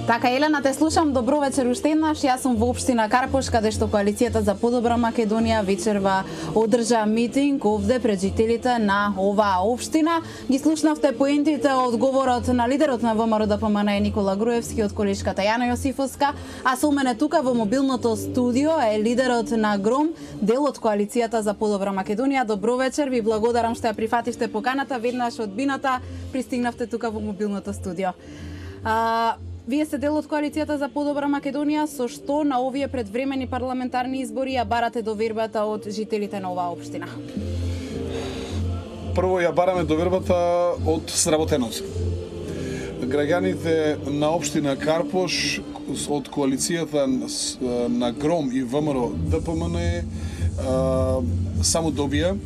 Така, Елена, те слушам. Добро вечер уште еднаш. Јас сум во општина Карпош, каде што Коалицијата за подобра Македонија вечерва одржа митинг овде пред жителите на оваа општина. Ги слушнавте поентите од говорот на лидерот на ВМРО ДПМН Никола Груевски од колешката Јана Јосифовска, а со мене тука во мобилното студио е лидерот на ГРОМ, дел од Коалицијата за подобра Македонија. Добро вечер, ви благодарам што ја прифативте поканата, веднаш одбината пристигнавте тука во мобилното студио. Вие сте дел од Коалицијата за подобра Македонија, со што на овие предвремени парламентарни избори ја барате довербата од жителите на оваа општина? Прво ја бараме довербата од сработеност. Граѓаните на општина Карпош од Коалицијата на ГРОМ и ВМРО ДПМН само добија,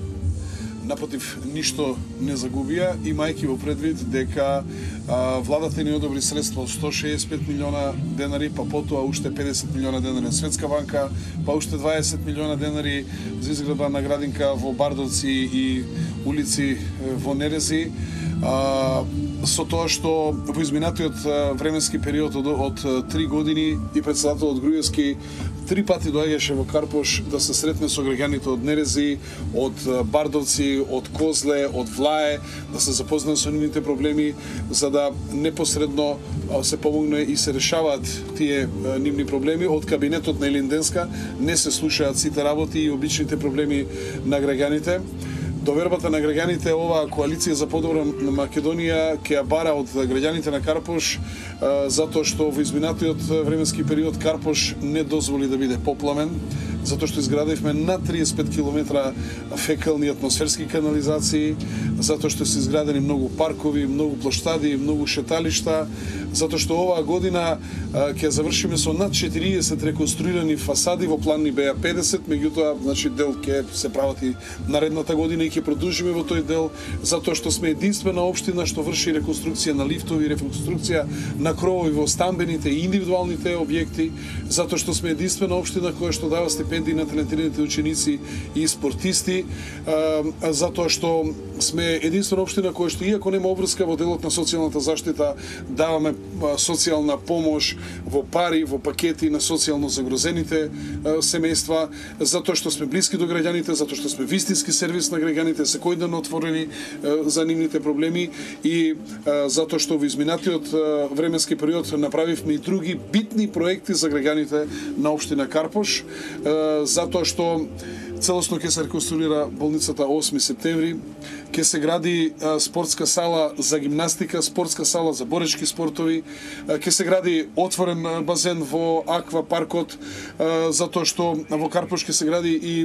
напротив, ништо не загубија, имајќи во предвид дека владата ни одобри средства од 165 милиона денари, па потоа уште 50 милиона денари од Светска банка, па уште 20 милиона денари за изградба на градинка во Бардовци и улици во Нерези. Со тоа што во изминатиот временски период од 3 години и председателот Груевски 3 пати доаѓаше во Карпош да се сретне со граѓаните од Нерези, од Бардовци, од Козле, од Влае, да се запознае со нивните проблеми, за да непосредно се помогне и се решаваат тие нивни проблеми. Од кабинетот на Илинденска не се слушаат сите работи и обичните проблеми на граѓаните. Довербата на граѓаните оваа коалиција за подобра Македонија ќе ја бара од граѓаните на Карпош, затоа што во изминатиот временски период Карпош не дозволи да биде попламен, затоа што изградивме над 35 км фекални атмосферски канализации, затоа што се изградени многу паркови, многу плоштади, многу шеталишта, затоа што оваа година ќе завршиме со над 40 реконструирани фасади, во план ни беа 50, меѓутоа, значи, дел ќе се прават и наредната година и ќе продолжиме во тој дел, затоа што сме единствена општина што врши реконструкција на лифтови, реконструкција на кровови во стамбените и индивидуалните објекти, затоа што сме единствена општина која што дава стипендии на талентираните ученици и спортисти, затоа што сме единствена општина која што, иако нема обврска во делот на социјалната заштита, даваме социјална помош во пари, во пакети на социјално загрозените семејства, затоа што сме блиски до граѓаните, затоа што сме вистински сервис на граѓаните, секојдневно отворени за нивните проблеми и затоа што во изминатиот временски период направивме и други битни проекти за граѓаните на општина Карпош, затоа што целосно ќе се реконструира болницата 8 септември, ќе се гради спортска сала за гимнастика, спортска сала за боречки спортови, ќе се гради отворен базен во Аква паркот, затоа што во Карпош ќе се гради и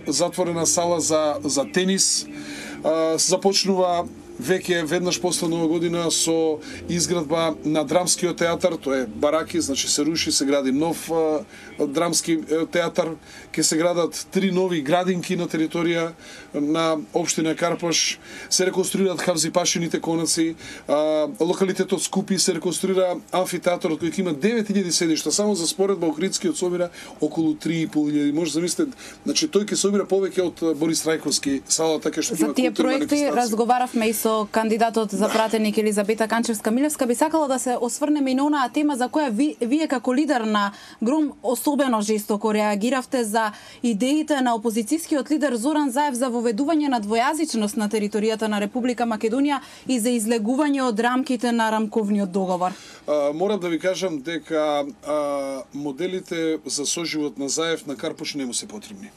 затворена сала за тенис. Започнува веќе веднаш после Нова година со изградба на драмскиот театар, тоа е бараки, значи се руши, се гради нов драмски театар, ќе се градат 3 нови градинки на територија на општина Карпош, се реконструираат хавзипашените конаци, локалитетот Скупи, се реконструира амфитеатарот кој има 9000 седишта, само за споредба Охридскиот собира околу 3500. Може замислите, значи тој ќе собира повеќе од Борис Трајковски салата, така што за тие проекти разговаравме и со кандидатот за пратеник Елизабета Канчевска-Милевска. Би сакала да се осврнеме и на онаа тема за која вие како лидер на ГРОМ особено жестоко реагиравте, за идеите на опозицијскиот лидер Зоран Заев за воведување на двојазичност на територијата на Република Македонија и за излегување од рамките на рамковниот договор. Морам да ви кажам дека моделите за соживот на Заев на Карпош не му се потребни.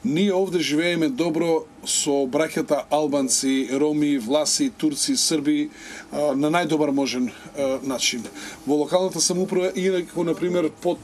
Ние овде живееме добро со браќата албанци, роми, власи, турци, срби на најдобар можен начин. Во локалната самоуправа, инаку, например, под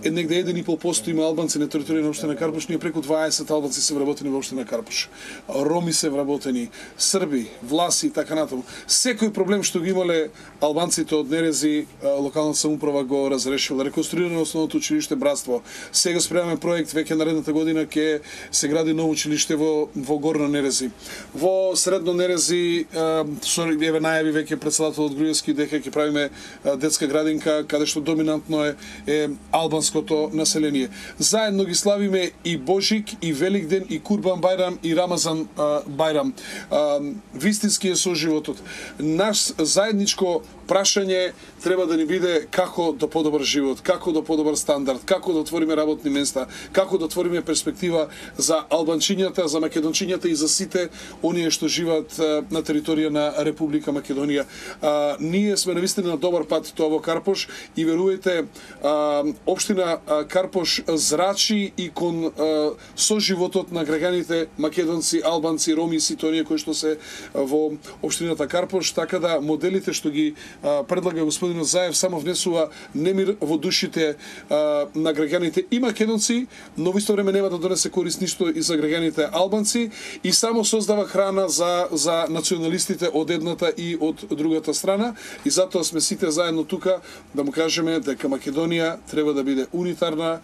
негде 1,5% има албанци на територија на општина Карпош, ние преку 20 албанци се вработени во општина Карпош. Роми се вработени, срби, власи и така натаму. Секој проблем што ги имале албанците од Нерези, локалната самоуправа го разрешила. Реконструирано основното училиште Братство. Сега спремаме големе проект веќе наредната година ќе се гради ново училиште во Горна Нерези. Во Средно Нерези еве најави веќе председателот Груевски дека ќе правиме детска градинка каде што доминантно е албанското население. Заедно ги славиме и Божик, и Великден, и Курбан Бајрам, и Рамазан Бајрам. Вистински е соживотот. Наш заедничко прашање треба да ни биде како да подобар живот, како да подобар стандард, како да отвориме работни места, како да отвориме перспектива за албанчињата, за македончињата и за сите оние што живеат на територија на Република Македонија. Ние сме навистина на добар пат тоа во Карпош и верувајте, општина Карпош зрачи и кон соживотот на граѓаните македонци, албанци, роми и сите оние кои што се во општината Карпош, така да моделите што ги предлага господинот Заев само внесува немир во душите на граѓаните и македонци, но во исто време нема да донесе корист ништо и за граѓаните албанци и само создава храна за националистите од едната и од другата страна и затоа сме сите заедно тука да му кажеме дека Македонија треба да биде унитарна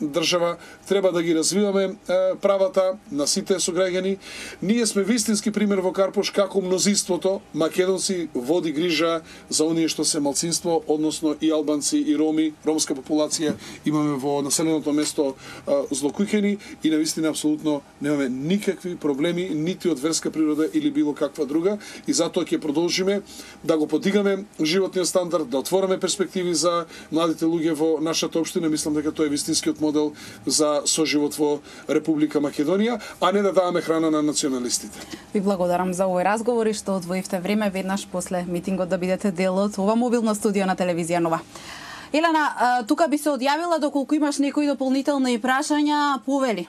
држава, треба да ги развиваме правата на сите сограѓани. Ние сме вистински пример во Карпош како мнозинството македонци води грижа за оние што се малцинство, односно и албанци и роми, ромска популација имаме во населеното место Злокуќени и навистина апсолутно немаме никакви проблеми нити од верска природа или било каква друга и затоа ќе продолжиме да го подигаме животниот стандард, да отвориме перспективи за младите луѓе во нашата општина. Мислам дека тоа е вистинскиот модел за соживот во Република Македонија, а не да даваме храна на националистите. Ви благодарам за овој разговор и што одвоивте време веднаш после митингот да бидете дел од ова мобилно студио на телевизија Нова. Елена, тука би се одјавила доколку имаш некои дополнителни прашања, повели.